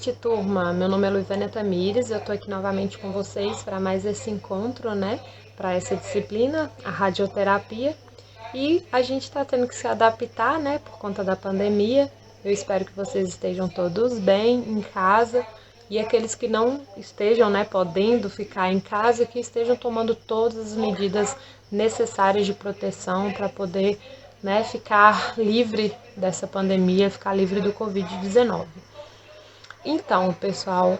noite, turma. Meu nome é Luivânia Tamires, eu estou aqui novamente com vocês para mais esse encontro, né? Para essa disciplina, a radioterapia. E a gente está tendo que se adaptar, né? Por conta da pandemia. Eu espero que vocês estejam todos bem em casa. E aqueles que não estejam, né, podendo ficar em casa, que estejam tomando todas as medidas necessárias de proteção para poder, né, ficar livre dessa pandemia, ficar livre do Covid-19. Então, pessoal,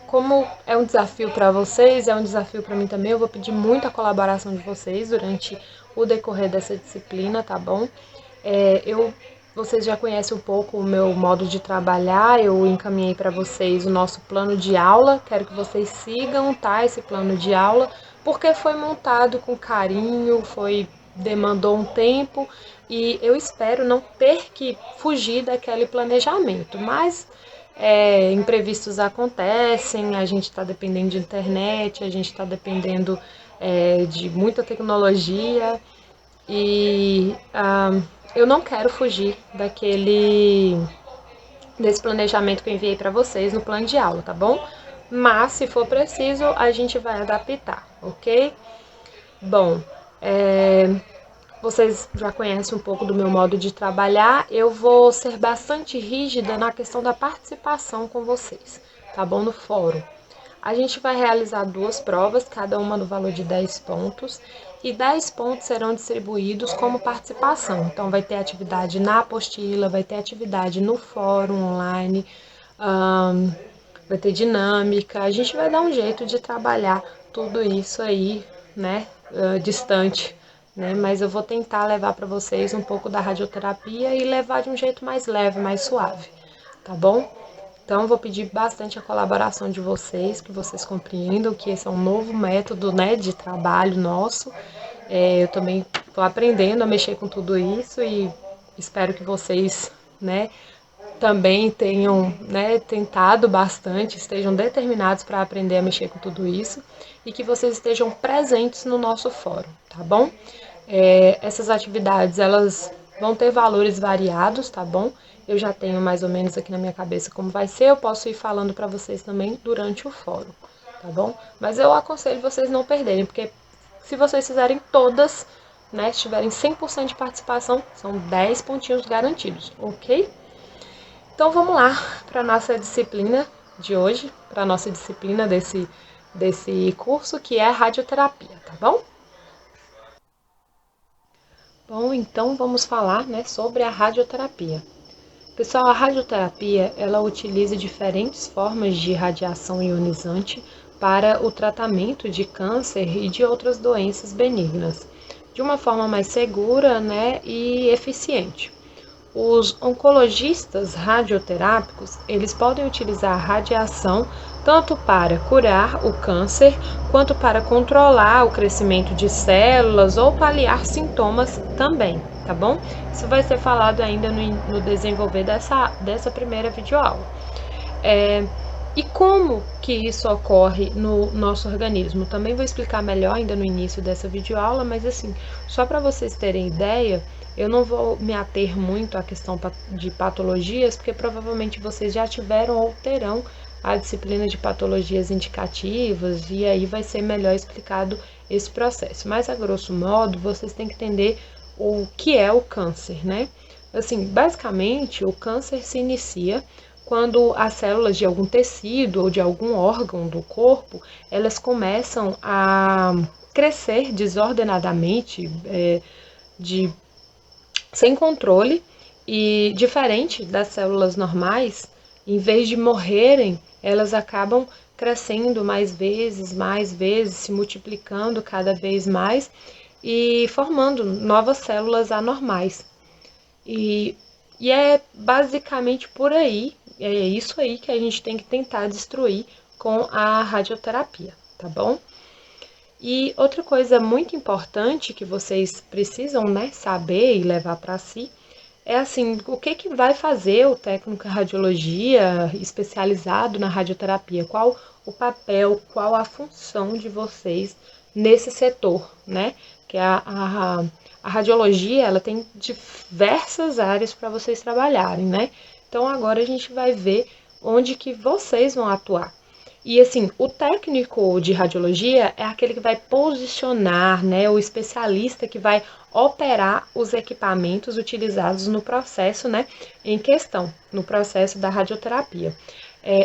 como é um desafio para vocês, é um desafio para mim também, eu vou pedir muita colaboração de vocês durante o decorrer dessa disciplina, tá bom? Vocês já conhecem um pouco o meu modo de trabalhar, eu encaminhei para vocês o nosso plano de aula, quero que vocês sigam, tá, esse plano de aula, porque foi montado com carinho, demandou um tempo e eu espero não ter que fugir daquele planejamento, mas imprevistos acontecem, a gente está dependendo de internet, a gente está dependendo de muita tecnologia e eu não quero fugir desse planejamento que eu enviei para vocês no plano de aula, tá bom? Mas, se for preciso, a gente vai adaptar, ok? Bom, vocês já conhecem um pouco do meu modo de trabalhar. Eu vou ser bastante rígida na questão da participação com vocês, tá bom? No fórum. A gente vai realizar 2 provas, cada uma no valor de 10 pontos, e 10 pontos serão distribuídos como participação. Então, vai ter atividade na apostila, vai ter atividade no fórum online, vai ter dinâmica. A gente vai dar um jeito de trabalhar tudo isso aí, né, distante, né? Mas eu vou tentar levar para vocês um pouco da radioterapia e levar de um jeito mais leve, mais suave, tá bom? Então, vou pedir bastante a colaboração de vocês, que vocês compreendam que esse é um novo método, né, de trabalho nosso. Eu também estou aprendendo a mexer com tudo isso e espero que vocês, né, também tenham, né, tentado bastante, estejam determinados para aprender a mexer com tudo isso e que vocês estejam presentes no nosso fórum, tá bom? Essas atividades, elas vão ter valores variados, tá bom? Eu já tenho mais ou menos aqui na minha cabeça como vai ser, eu posso ir falando para vocês também durante o fórum, tá bom? Mas eu aconselho vocês não perderem, porque se vocês fizerem todas, né, se tiverem 100% de participação, são 10 pontinhos garantidos, ok? Então vamos lá para a nossa disciplina de hoje, para a nossa disciplina desse curso, que é a radioterapia, tá bom? Bom, então vamos falar, né, sobre a radioterapia. Pessoal, a radioterapia, ela utiliza diferentes formas de radiação ionizante para o tratamento de câncer e de outras doenças benignas, de uma forma mais segura, né, e eficiente. Os oncologistas radioterápicos, eles podem utilizar a radiação tanto para curar o câncer, quanto para controlar o crescimento de células ou paliar sintomas também, tá bom? Isso vai ser falado ainda no desenvolver dessa primeira videoaula. E como que isso ocorre no nosso organismo? Também vou explicar melhor ainda no início dessa videoaula, mas assim, só para vocês terem ideia, eu não vou me ater muito à questão de patologias, porque provavelmente vocês já tiveram ou terão a disciplina de patologias indicativas, e aí vai ser melhor explicado esse processo. Mas, a grosso modo, vocês têm que entender o que é o câncer, né? Assim, basicamente, o câncer se inicia quando as células de algum tecido ou de algum órgão do corpo, elas começam a crescer desordenadamente, sem controle, e diferente das células normais, em vez de morrerem, elas acabam crescendo mais vezes, se multiplicando cada vez mais e formando novas células anormais. E, e é basicamente por aí, é isso aí que a gente tem que tentar destruir com a radioterapia, tá bom? E outra coisa muito importante que vocês precisam, né, saber e levar para si é assim, o que que vai fazer o técnico em radiologia especializado na radioterapia? Qual o papel, qual a função de vocês nesse setor, né? Que a radiologia, ela tem diversas áreas para vocês trabalharem, né? Então agora a gente vai ver onde que vocês vão atuar. E assim, o técnico de radiologia é aquele que vai posicionar, né, o especialista que vai operar os equipamentos utilizados no processo, né, em questão, no processo da radioterapia.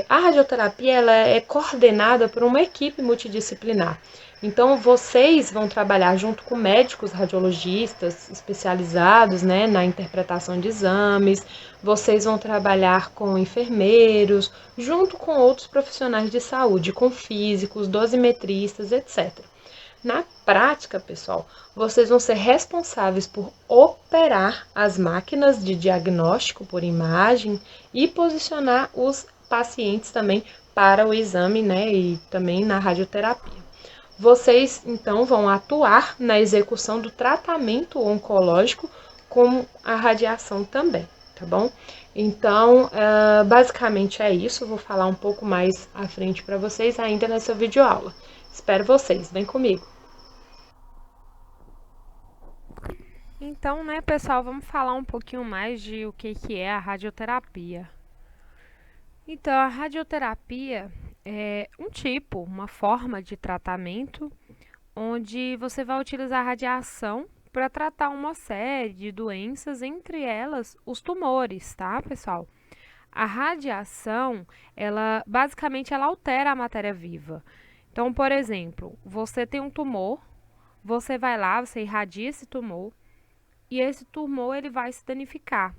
A radioterapia ela é coordenada por uma equipe multidisciplinar. Então, vocês vão trabalhar junto com médicos radiologistas especializados, né, na interpretação de exames, vocês vão trabalhar com enfermeiros, junto com outros profissionais de saúde, com físicos, dosimetristas, etc. Na prática, pessoal, vocês vão ser responsáveis por operar as máquinas de diagnóstico por imagem e posicionar os pacientes também para o exame, né, e também na radioterapia. Vocês, então, vão atuar na execução do tratamento oncológico com a radiação também, tá bom? Então, basicamente é isso. Eu vou falar um pouco mais à frente para vocês ainda nessa videoaula. Espero vocês, vem comigo. Então, né, pessoal, vamos falar um pouquinho mais de o que é a radioterapia. Então, a radioterapia é um tipo, uma forma de tratamento onde você vai utilizar a radiação para tratar uma série de doenças, entre elas os tumores, tá, pessoal? A radiação, ela basicamente ela altera a matéria viva. Então, por exemplo, você tem um tumor, você vai lá, você irradia esse tumor e esse tumor ele vai se danificar.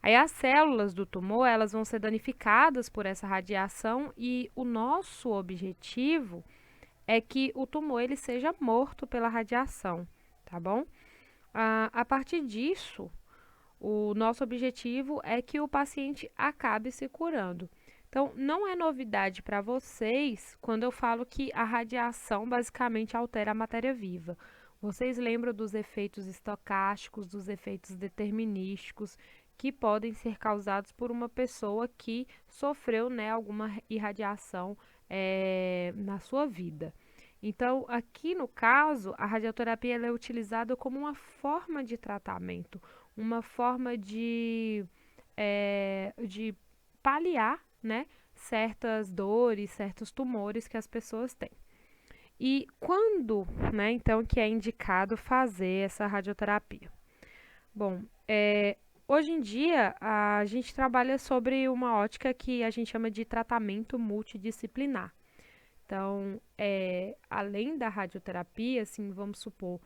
Aí as células do tumor, elas vão ser danificadas por essa radiação e o nosso objetivo é que o tumor ele seja morto pela radiação, tá bom? A partir disso, o nosso objetivo é que o paciente acabe se curando. Então, não é novidade para vocês quando eu falo que a radiação basicamente altera a matéria viva. Vocês lembram dos efeitos estocásticos, dos efeitos determinísticos que podem ser causados por uma pessoa que sofreu, né, alguma irradiação na sua vida. Então, aqui no caso, a radioterapia ela é utilizada como uma forma de tratamento, uma forma de paliar, né, certas dores, certos tumores que as pessoas têm. E quando, né, então, que é indicado fazer essa radioterapia? Bom, hoje em dia a gente trabalha sobre uma ótica que a gente chama de tratamento multidisciplinar. Então, além da radioterapia, assim, vamos supor,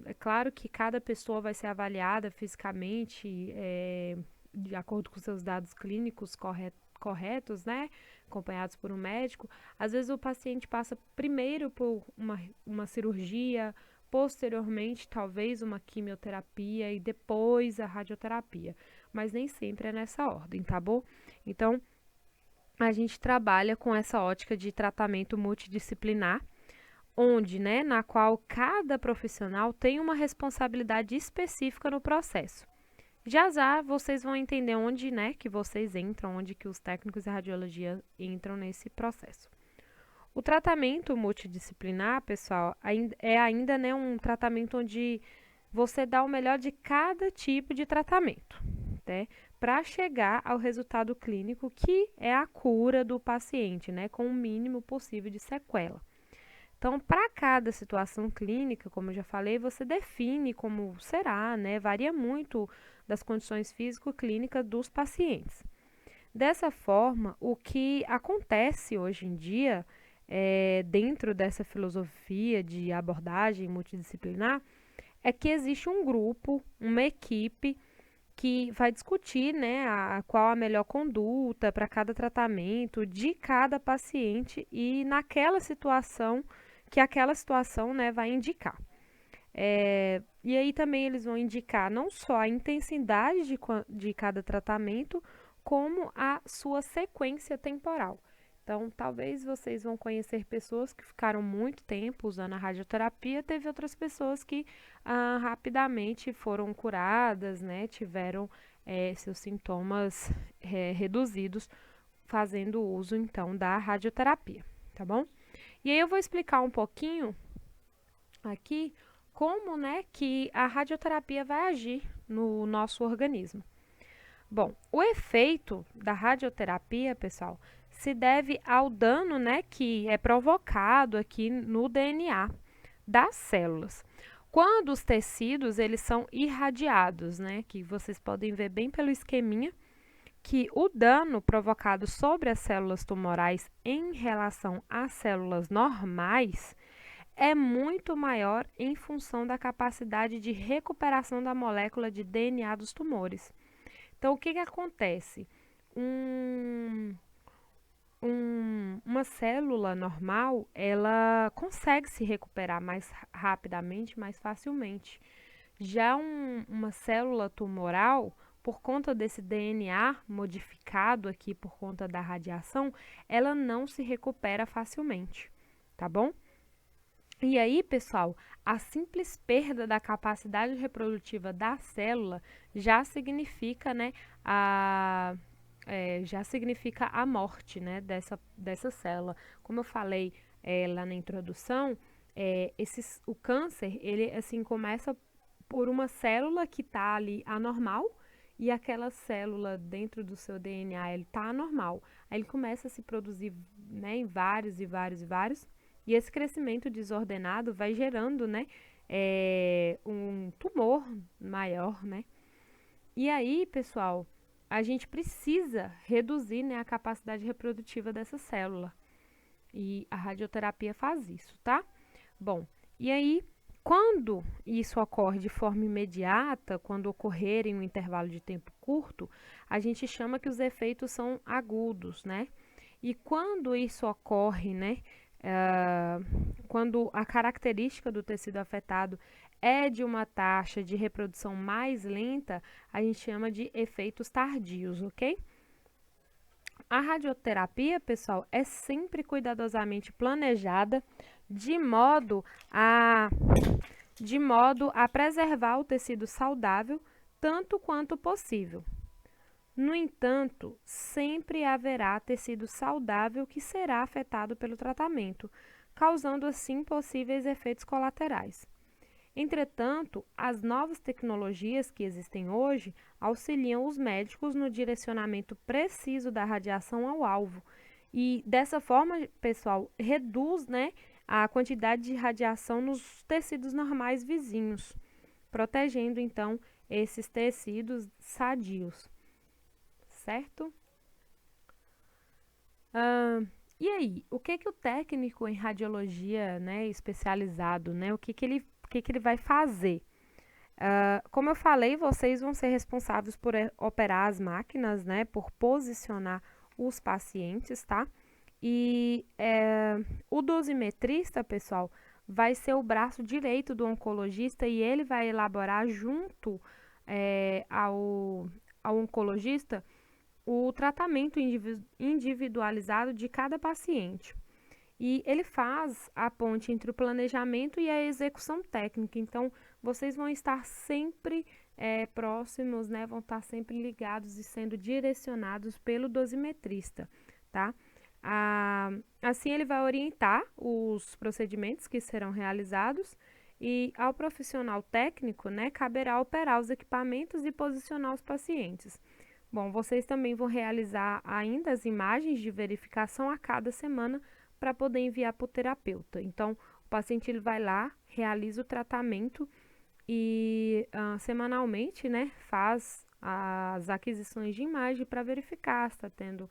é claro que cada pessoa vai ser avaliada fisicamente, de acordo com seus dados clínicos corretos, né? Acompanhados por um médico. Às vezes o paciente passa primeiro por uma cirurgia, posteriormente, talvez uma quimioterapia e depois a radioterapia. Mas nem sempre é nessa ordem, tá bom? Então, a gente trabalha com essa ótica de tratamento multidisciplinar, onde, né, na qual cada profissional tem uma responsabilidade específica no processo. Já já vocês vão entender onde, né, que vocês entram, onde que os técnicos de radiologia entram nesse processo. O tratamento multidisciplinar, pessoal, é ainda, né, um tratamento onde você dá o melhor de cada tipo de tratamento, né? Para chegar ao resultado clínico que é a cura do paciente, né, com o mínimo possível de sequela. Então, para cada situação clínica, como eu já falei, você define como será, né? Varia muito das condições físico-clínicas dos pacientes. Dessa forma, o que acontece hoje em dia, dentro dessa filosofia de abordagem multidisciplinar, é que existe um grupo, uma equipe que vai discutir, né, qual a melhor conduta para cada tratamento de cada paciente e naquela situação que aquela situação, né, vai indicar. E aí também eles vão indicar não só a intensidade de cada tratamento, como a sua sequência temporal. Então, talvez vocês vão conhecer pessoas que ficaram muito tempo usando a radioterapia, teve outras pessoas que rapidamente foram curadas, né, tiveram seus sintomas reduzidos fazendo uso, então, da radioterapia, tá bom? E aí eu vou explicar um pouquinho aqui como, né, que a radioterapia vai agir no nosso organismo. Bom, o efeito da radioterapia, pessoal, se deve ao dano, né, que é provocado aqui no DNA das células. Quando os tecidos eles são irradiados, né, que vocês podem ver bem pelo esqueminha, que o dano provocado sobre as células tumorais em relação às células normais é muito maior em função da capacidade de recuperação da molécula de DNA dos tumores. Então, o que que acontece? Uma célula normal, ela consegue se recuperar mais rapidamente, mais facilmente. Já uma célula tumoral, por conta desse DNA modificado aqui por conta da radiação, ela não se recupera facilmente, tá bom? E aí, pessoal, a simples perda da capacidade reprodutiva da célula já significa, né, já significa a morte, né, dessa célula. Como eu falei lá na introdução, o câncer, ele assim começa por uma célula que está ali anormal e aquela célula dentro do seu DNA ele está anormal. Aí ele começa a se produzir, né, em vários e vários e vários. E esse crescimento desordenado vai gerando, né, um tumor maior, né? E aí, pessoal, a gente precisa reduzir, né, a capacidade reprodutiva dessa célula. E a radioterapia faz isso, tá? Bom, e aí, quando isso ocorre de forma imediata, quando ocorrer em um intervalo de tempo curto, a gente chama que os efeitos são agudos, né? E quando isso ocorre, né, quando a característica do tecido afetado é de uma taxa de reprodução mais lenta, a gente chama de efeitos tardios, ok? A radioterapia, pessoal, é sempre cuidadosamente planejada de modo a, preservar o tecido saudável tanto quanto possível. No entanto, sempre haverá tecido saudável que será afetado pelo tratamento, causando assim possíveis efeitos colaterais. Entretanto, as novas tecnologias que existem hoje auxiliam os médicos no direcionamento preciso da radiação ao alvo. E dessa forma, pessoal, reduz, né, a quantidade de radiação nos tecidos normais vizinhos, protegendo então esses tecidos sadios, certo? E aí, o que que o técnico em radiologia, né, especializado, né, o que que ele vai fazer? Como eu falei, vocês vão ser responsáveis por operar as máquinas, né, por posicionar os pacientes, tá? E o dosimetrista, pessoal, vai ser o braço direito do oncologista e ele vai elaborar junto ao oncologista o tratamento individualizado de cada paciente. E ele faz a ponte entre o planejamento e a execução técnica. Então, vocês vão estar sempre próximos, né? Vão estar sempre ligados e sendo direcionados pelo dosimetrista, tá? Assim, ele vai orientar os procedimentos que serão realizados e ao profissional técnico, né, caberá operar os equipamentos e posicionar os pacientes. Bom, vocês também vão realizar ainda as imagens de verificação a cada semana para poder enviar para o terapeuta. Então, o paciente ele vai lá, realiza o tratamento e semanalmente, né, faz as aquisições de imagem para verificar se está tendo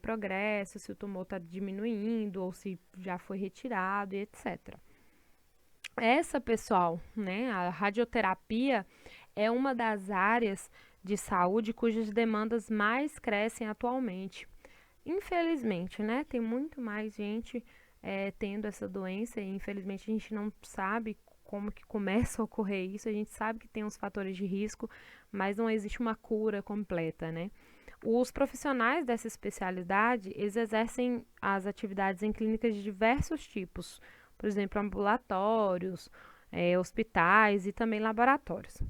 progresso, se o tumor está diminuindo ou se já foi retirado e etc. Essa, pessoal, né, a radioterapia é uma das áreas de saúde cujas demandas mais crescem atualmente. Infelizmente, né, tem muito mais gente tendo essa doença e infelizmente a gente não sabe como que começa a ocorrer isso. A gente sabe que tem uns fatores de risco, mas não existe uma cura completa, né? Os profissionais dessa especialidade, eles exercem as atividades em clínicas de diversos tipos, por exemplo, ambulatórios, hospitais e também laboratórios.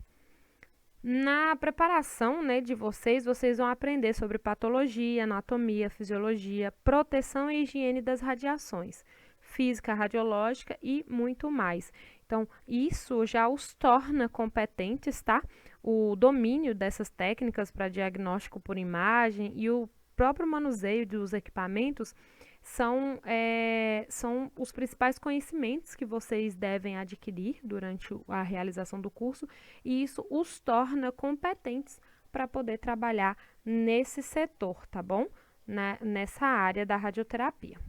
Na preparação, né, de vocês vão aprender sobre patologia, anatomia, fisiologia, proteção e higiene das radiações, física radiológica e muito mais. Então, isso já os torna competentes, tá? O domínio dessas técnicas para diagnóstico por imagem e o próprio manuseio dos equipamentos são os principais conhecimentos que vocês devem adquirir durante a realização do curso, e isso os torna competentes para poder trabalhar nesse setor, tá bom? Nessa área da radioterapia.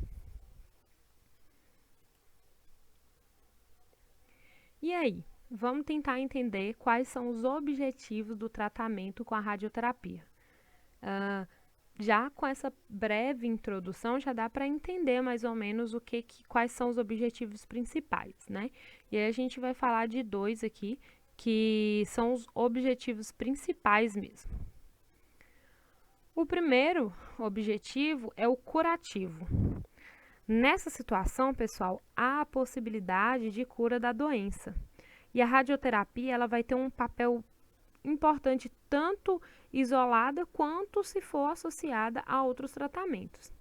E aí, vamos tentar entender quais são os objetivos do tratamento com a radioterapia. Já com essa breve introdução, já dá para entender mais ou menos quais são os objetivos principais, né? E aí a gente vai falar de dois aqui, que são os objetivos principais mesmo. O primeiro objetivo é o curativo. Nessa situação, pessoal, há a possibilidade de cura da doença. E a radioterapia ela vai ter um papel importante tanto isolada quanto se for associada a outros tratamentos.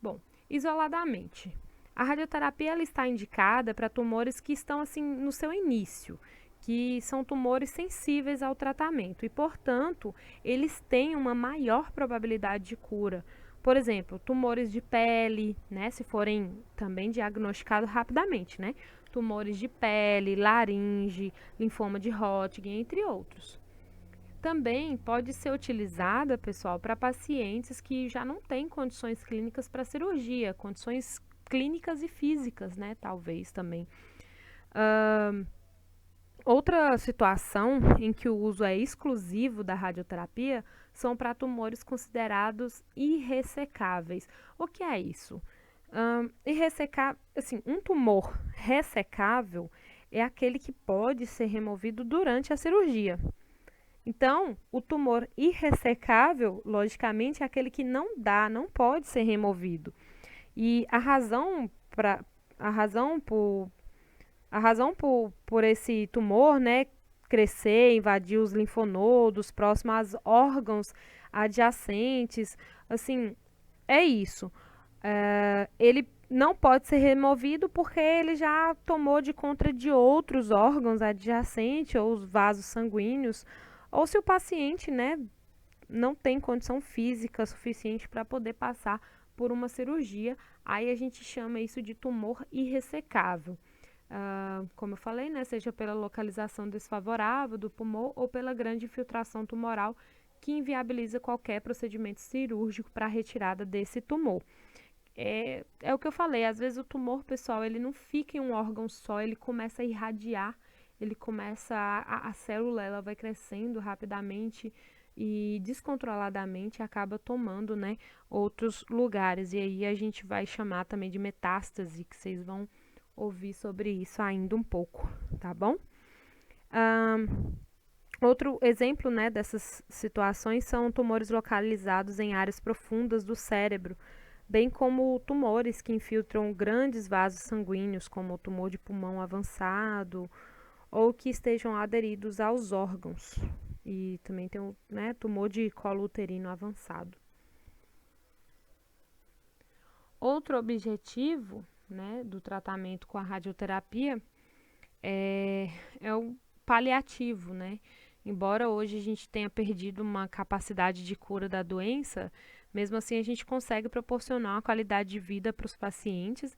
Bom, isoladamente, a radioterapia ela está indicada para tumores que estão assim no seu início, que são tumores sensíveis ao tratamento e, portanto, eles têm uma maior probabilidade de cura. Por exemplo, tumores de pele, né, se forem também diagnosticados rapidamente, né? Tumores de pele, laringe, linfoma de Hodgkin, entre outros. Também pode ser utilizada, pessoal, para pacientes que já não têm condições clínicas para cirurgia, condições clínicas e físicas, né? Talvez também. Outra situação em que o uso é exclusivo da radioterapia são para tumores considerados irressecáveis. O que é isso? Um tumor ressecável é aquele que pode ser removido durante a cirurgia. Então, o tumor irressecável, logicamente, é aquele que não pode ser removido. E a razão por esse tumor, né, crescer, invadir os linfonodos próximos a órgãos adjacentes, assim, é isso. Ele não pode ser removido porque ele já tomou de conta de outros órgãos adjacentes ou os vasos sanguíneos, ou se o paciente, né, não tem condição física suficiente para poder passar por uma cirurgia, aí a gente chama isso de tumor irressecável. Como eu falei, né, seja pela localização desfavorável do pulmão ou pela grande infiltração tumoral que inviabiliza qualquer procedimento cirúrgico para a retirada desse tumor. É o que eu falei, às vezes o tumor, pessoal, ele não fica em um órgão só, ele começa a irradiar, a célula ela vai crescendo rapidamente e descontroladamente acaba tomando, né, outros lugares. E aí a gente vai chamar também de metástase, que vocês vão ouvir sobre isso ainda um pouco, tá bom? Outro exemplo, né, dessas situações são tumores localizados em áreas profundas do cérebro, bem como tumores que infiltram grandes vasos sanguíneos, como o tumor de pulmão avançado, ou que estejam aderidos aos órgãos. E também tem o, né, tumor de colo uterino avançado. Outro objetivo, né, do tratamento com a radioterapia é o paliativo, né? Embora hoje a gente tenha perdido uma capacidade de cura da doença, mesmo assim a gente consegue proporcionar uma qualidade de vida para os pacientes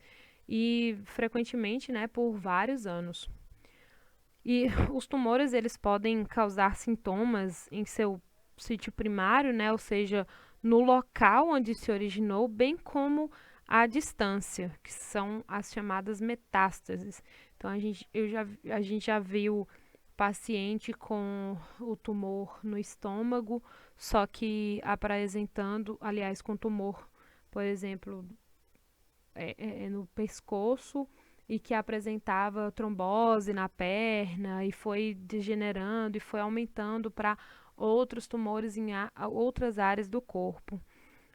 e frequentemente, né, por vários anos. E os tumores, eles podem causar sintomas em seu sítio primário, né, ou seja, no local onde se originou, bem como à distância, que são as chamadas metástases. Então, a gente já viu paciente com o tumor no estômago, só que apresentando, aliás, com tumor, por exemplo, no pescoço, e que apresentava trombose na perna e foi degenerando e foi aumentando para outros tumores em outras áreas do corpo.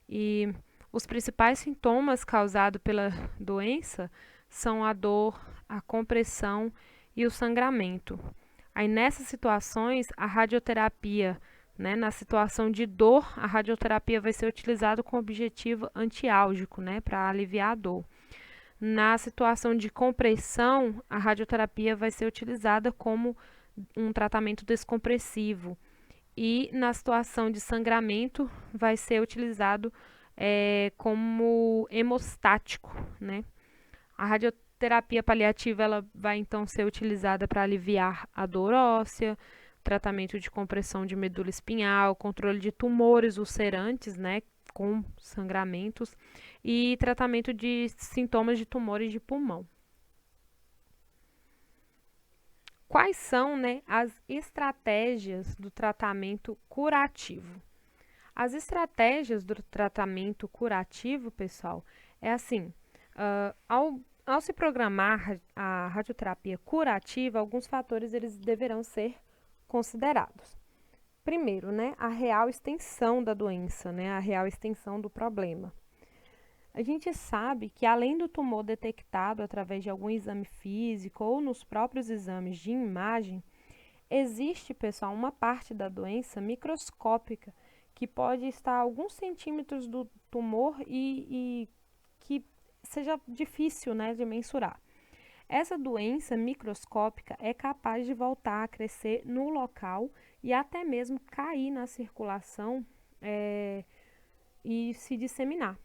E os principais sintomas causados pela doença são a dor, a compressão e o sangramento. Aí nessas situações, a radioterapia, né, na situação de dor, a radioterapia vai ser utilizada com objetivo antiálgico, né, para aliviar a dor. Na situação de compressão, a radioterapia vai ser utilizada como um tratamento descompressivo. E na situação de sangramento, vai ser utilizado como hemostático, né? A radioterapia paliativa ela vai então ser utilizada para aliviar a dor óssea, tratamento de compressão de medula espinhal, controle de tumores ulcerantes, né, com sangramentos, e tratamento de sintomas de tumores de pulmão. Quais são, né, as estratégias do tratamento curativo? As estratégias do tratamento curativo, pessoal, é assim, ao se programar a radioterapia curativa, alguns fatores eles deverão ser considerados. Primeiro, né, a real extensão da doença, né, a real extensão do problema. A gente sabe que além do tumor detectado através de algum exame físico ou nos próprios exames de imagem, existe, pessoal, uma parte da doença microscópica que pode estar a alguns centímetros do tumor e que seja difícil, né, de mensurar. Essa doença microscópica é capaz de voltar a crescer no local e até mesmo cair na circulação e se disseminar.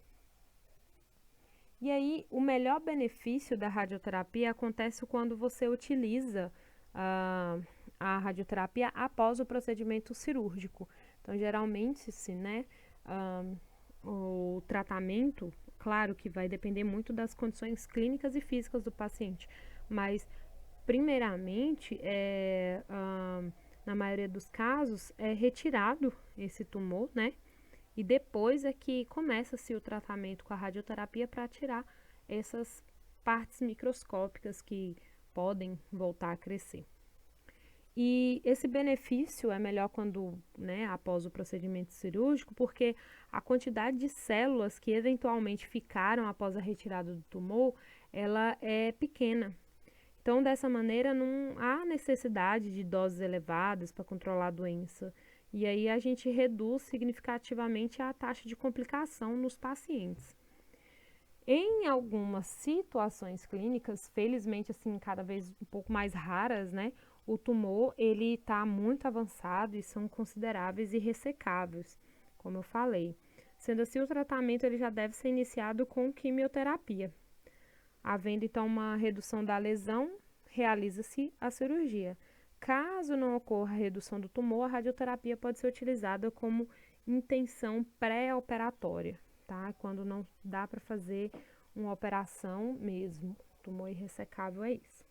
E aí, o melhor benefício da radioterapia acontece quando você utiliza a radioterapia após o procedimento cirúrgico. Então, geralmente, né, o tratamento, claro que vai depender muito das condições clínicas e físicas do paciente, mas, primeiramente, na maioria dos casos, é retirado esse tumor, né? E depois é que começa-se o tratamento com a radioterapia para tirar essas partes microscópicas que podem voltar a crescer. E esse benefício é melhor quando, né, após o procedimento cirúrgico, porque a quantidade de células que eventualmente ficaram após a retirada do tumor, ela é pequena. Então, dessa maneira, não há necessidade de doses elevadas para controlar a doença. E aí a gente reduz significativamente a taxa de complicação nos pacientes. Em algumas situações clínicas, felizmente assim, cada vez um pouco mais raras, né? O tumor, ele está muito avançado e são consideráveis e ressecáveis, como eu falei. Sendo assim, o tratamento ele já deve ser iniciado com quimioterapia. Havendo então uma redução da lesão, realiza-se a cirurgia. Caso não ocorra a redução do tumor, a radioterapia pode ser utilizada como intenção pré-operatória, tá? Quando não dá para fazer uma operação mesmo. Tumor irressecável é isso.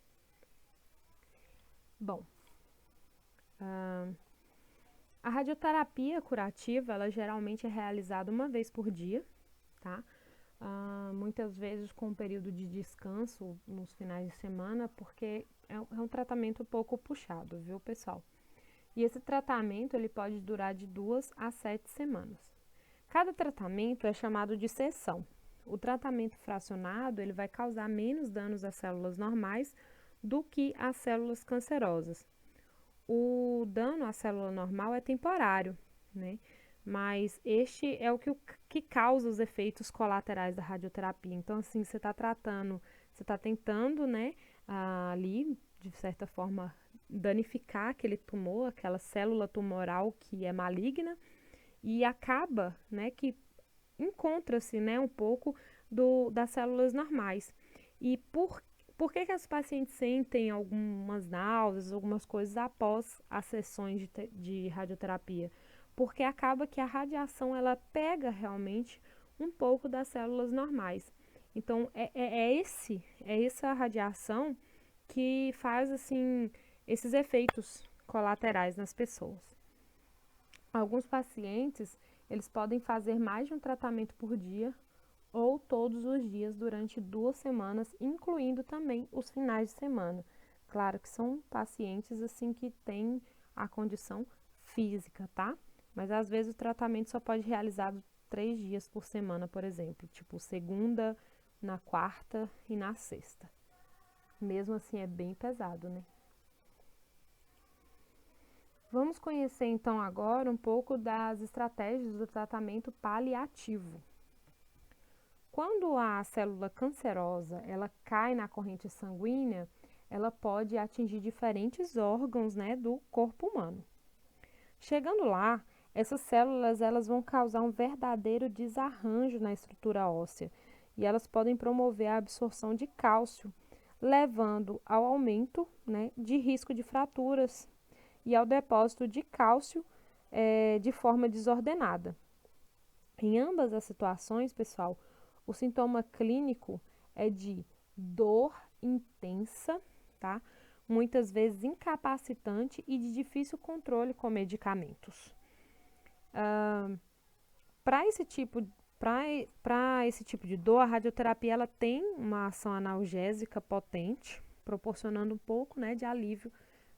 Bom, a radioterapia curativa, ela geralmente é realizada uma vez por dia, tá? Muitas vezes com um período de descanso nos finais de semana, porque é um tratamento um pouco puxado, viu, pessoal? E esse tratamento ele pode durar de 2 a 7 semanas. Cada tratamento é chamado de sessão. O tratamento fracionado ele vai causar menos danos às células normais do que às células cancerosas. O dano à célula normal é temporário, né? Mas este é o que causa os efeitos colaterais da radioterapia. Então, assim, você está tratando, você está tentando, né, ali, de certa forma, danificar aquele tumor, aquela célula tumoral que é maligna, e acaba, né, que encontra-se, né, um pouco das células normais. E por que as pacientes sentem algumas náuseas, algumas coisas após as sessões de radioterapia? Porque acaba que a radiação ela pega realmente um pouco das células normais. Então, é essa radiação que faz assim esses efeitos colaterais nas pessoas. Alguns pacientes, eles podem fazer mais de um tratamento por dia ou todos os dias durante 2 semanas, incluindo também os finais de semana. Claro que são pacientes assim que têm a condição física, tá? Mas às vezes o tratamento só pode ser realizado 3 dias por semana, por exemplo, tipo segunda, na quarta e na sexta. Mesmo assim é bem pesado, né? Vamos conhecer então agora um pouco das estratégias do tratamento paliativo. Quando a célula cancerosa ela cai na corrente sanguínea, ela pode atingir diferentes órgãos, né, do corpo humano. Chegando lá, essas células elas vão causar um verdadeiro desarranjo na estrutura óssea e elas podem promover a absorção de cálcio, levando ao aumento, né, de risco de fraturas e ao depósito de cálcio de forma desordenada. Em ambas as situações, pessoal, o sintoma clínico é de dor intensa, tá? Muitas vezes incapacitante e de difícil controle com medicamentos. Para esse tipo de dor, a radioterapia ela tem uma ação analgésica potente, proporcionando um pouco, né, de alívio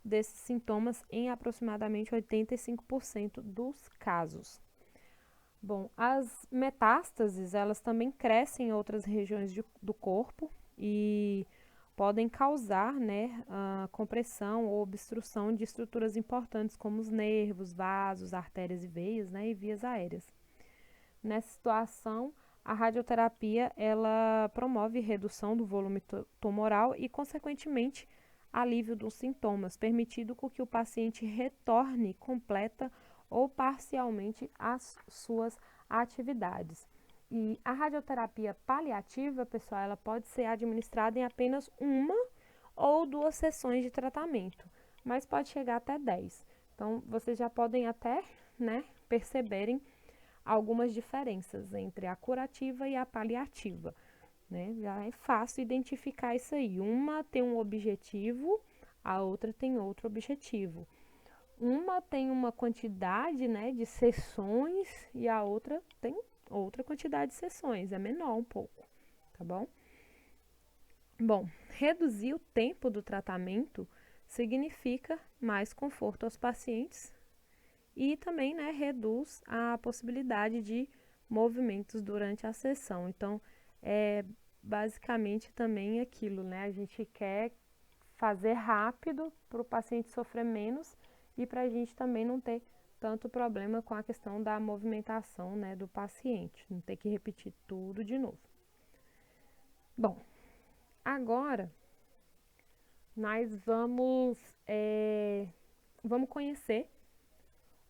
desses sintomas em aproximadamente 85% dos casos. Bom, as metástases, elas também crescem em outras regiões do corpo e podem causar, né, a compressão ou obstrução de estruturas importantes como os nervos, vasos, artérias e veias, né, e vias aéreas. Nessa situação, a radioterapia, ela promove redução do volume tumoral e, consequentemente, alívio dos sintomas, permitindo que o paciente retorne completa ou parcialmente às suas atividades. E a radioterapia paliativa, pessoal, ela pode ser administrada em apenas uma ou 2 sessões de tratamento, mas pode chegar até 10. Então, vocês já podem até, né, perceberem algumas diferenças entre a curativa e a paliativa, né? Já é fácil identificar isso aí. Uma tem um objetivo, a outra tem outro objetivo. Uma tem uma quantidade, né, de sessões e a outra tem outra quantidade de sessões, é menor um pouco, tá bom? Bom, reduzir o tempo do tratamento significa mais conforto aos pacientes e também, né, reduz a possibilidade de movimentos durante a sessão. Então, é basicamente também aquilo, né? A gente quer fazer rápido para o paciente sofrer menos e para a gente também não ter tanto problema com a questão da movimentação, né, do paciente, não ter que repetir tudo de novo. Bom, agora nós vamos conhecer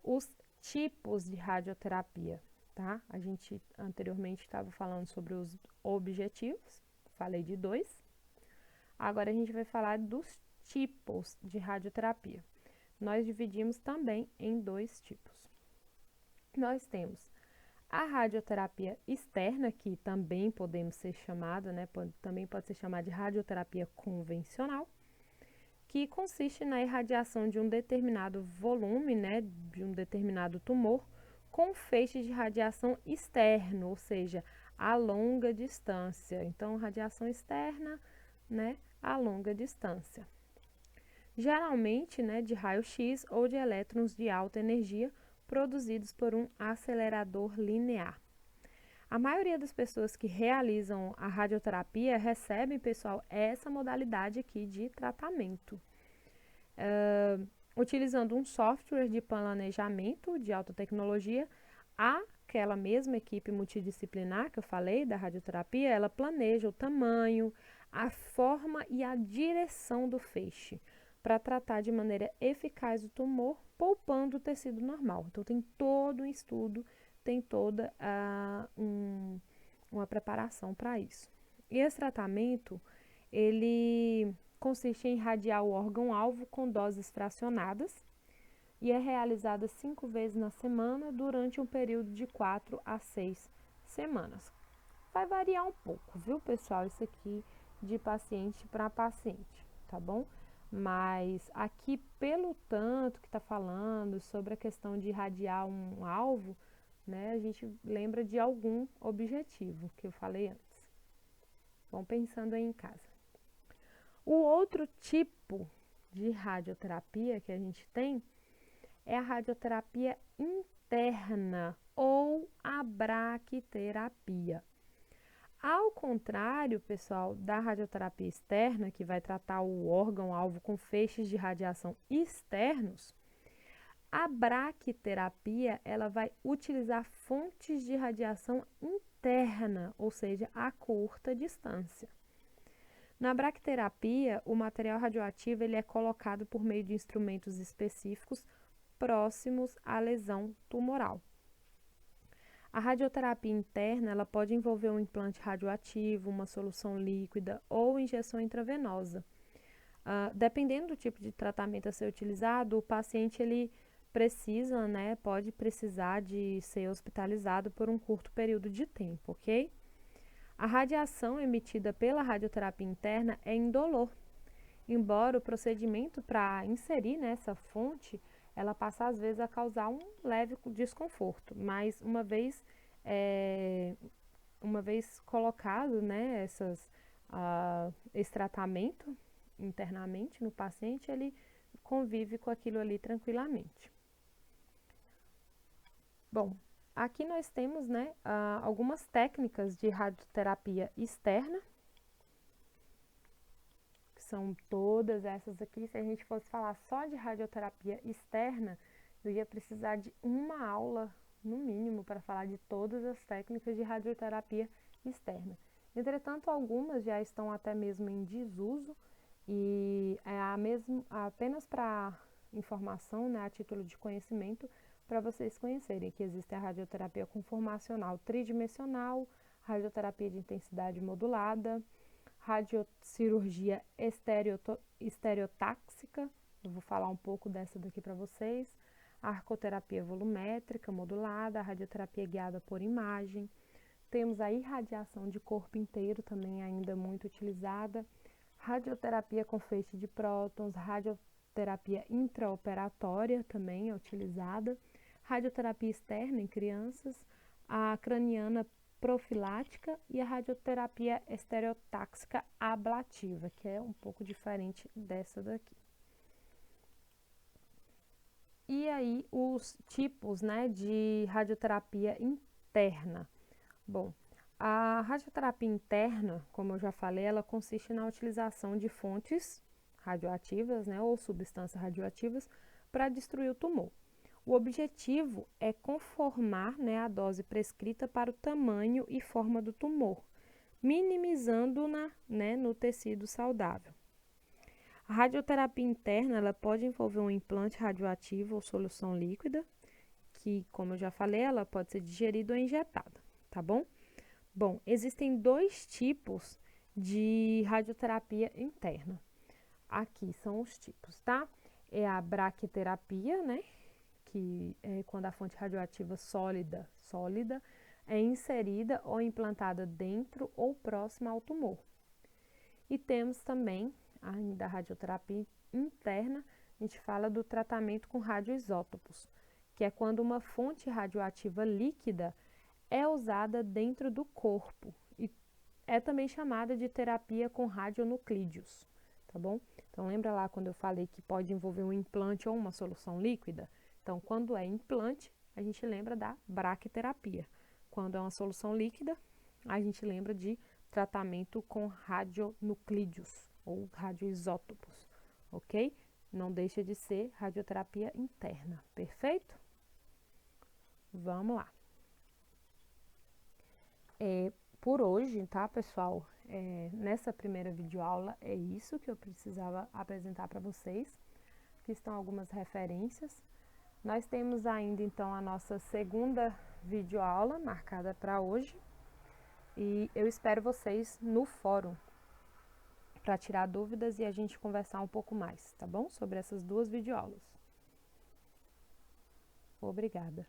os tipos de radioterapia, tá? A gente anteriormente estava falando sobre os objetivos, falei de 2. Agora a gente vai falar dos tipos de radioterapia. Nós dividimos também em 2 tipos. Nós temos a radioterapia externa, que também podemos ser chamada, né? Também pode ser chamada de radioterapia convencional, que consiste na irradiação de um determinado volume, né, de um determinado tumor, com feixes de radiação externo, ou seja, a longa distância. Então, radiação externa, né, a longa distância. Geralmente, né, de raio-x ou de elétrons de alta energia produzidos por um acelerador linear. A maioria das pessoas que realizam a radioterapia recebem, pessoal, essa modalidade aqui de tratamento. Utilizando um software de planejamento de alta tecnologia, aquela mesma equipe multidisciplinar que eu falei da radioterapia, ela planeja o tamanho, a forma e a direção do feixe para tratar de maneira eficaz o tumor, poupando o tecido normal. Então, tem todo um estudo, tem toda uma preparação para isso. E esse tratamento, ele consiste em irradiar o órgão-alvo com doses fracionadas e é realizada 5 vezes na semana durante um período de 4 a 6 semanas. Vai variar um pouco, viu, pessoal? Isso aqui de paciente para paciente, tá bom? Mas aqui, pelo tanto que está falando sobre a questão de irradiar um alvo, né, a gente lembra de algum objetivo que eu falei antes. Vão pensando aí em casa. O outro tipo de radioterapia que a gente tem é a radioterapia interna ou a braquiterapia. Ao contrário, pessoal, da radioterapia externa, que vai tratar o órgão-alvo com feixes de radiação externos, A braquiterapia, ela vai utilizar fontes de radiação interna, ou seja, a curta distância. Na braquiterapia, o material radioativo ele é colocado por meio de instrumentos específicos próximos à lesão tumoral. A radioterapia interna ela pode envolver um implante radioativo, uma solução líquida ou injeção intravenosa. Dependendo do tipo de tratamento a ser utilizado, o paciente ele precisa, pode precisar de ser hospitalizado por um curto período de tempo, ok? A radiação emitida pela radioterapia interna é indolor, embora o procedimento para inserir nessa fonte, ela passa às vezes a causar um leve desconforto, mas uma vez colocado, esse tratamento internamente no paciente, ele convive com aquilo ali tranquilamente. Bom, aqui nós temos, algumas técnicas de radioterapia externa, que são todas essas aqui. Se a gente fosse falar só de radioterapia externa, eu ia precisar de uma aula, no mínimo, para falar de todas as técnicas de radioterapia externa. Entretanto, algumas já estão até mesmo em desuso e apenas para informação, a título de conhecimento, para vocês conhecerem que existe a radioterapia conformacional tridimensional, radioterapia de intensidade modulada, radiocirurgia estereotáxica, eu vou falar um pouco dessa daqui para vocês, a arcoterapia volumétrica modulada, a radioterapia guiada por imagem, temos a irradiação de corpo inteiro, também ainda muito utilizada, radioterapia com feixe de prótons, radioterapia intraoperatória também é utilizada, radioterapia externa em crianças, a craniana profilática e a radioterapia estereotáxica ablativa, que é um pouco diferente dessa daqui. E aí, os tipos, de radioterapia interna. Bom, a radioterapia interna, como eu já falei, ela consiste na utilização de fontes radioativas, ou substâncias radioativas para destruir o tumor. O objetivo é conformar, a dose prescrita para o tamanho e forma do tumor, minimizando-na, no tecido saudável. A radioterapia interna ela pode envolver um implante radioativo ou solução líquida, que, como eu já falei, ela pode ser digerida ou injetada, tá bom? Bom, existem dois tipos de radioterapia interna. Aqui são os tipos, tá? É a braquiterapia, que é quando a fonte radioativa sólida é inserida ou implantada dentro ou próxima ao tumor. E temos também, ainda a radioterapia interna, a gente fala do tratamento com radioisótopos, que é quando uma fonte radioativa líquida é usada dentro do corpo e é também chamada de terapia com radionuclídeos, tá bom? Então, lembra lá quando eu falei que pode envolver um implante ou uma solução líquida? Então, quando é implante, a gente lembra da braquiterapia. Quando é uma solução líquida, a gente lembra de tratamento com radionuclídeos ou radioisótopos, ok? Não deixa de ser radioterapia interna, perfeito? Vamos lá. Por hoje, tá, pessoal? Nessa primeira videoaula é isso que eu precisava apresentar para vocês. Aqui estão algumas referências. Nós temos ainda, então, a nossa segunda videoaula marcada para hoje. E eu espero vocês no fórum para tirar dúvidas e a gente conversar um pouco mais, tá bom? Sobre essas duas videoaulas. Obrigada.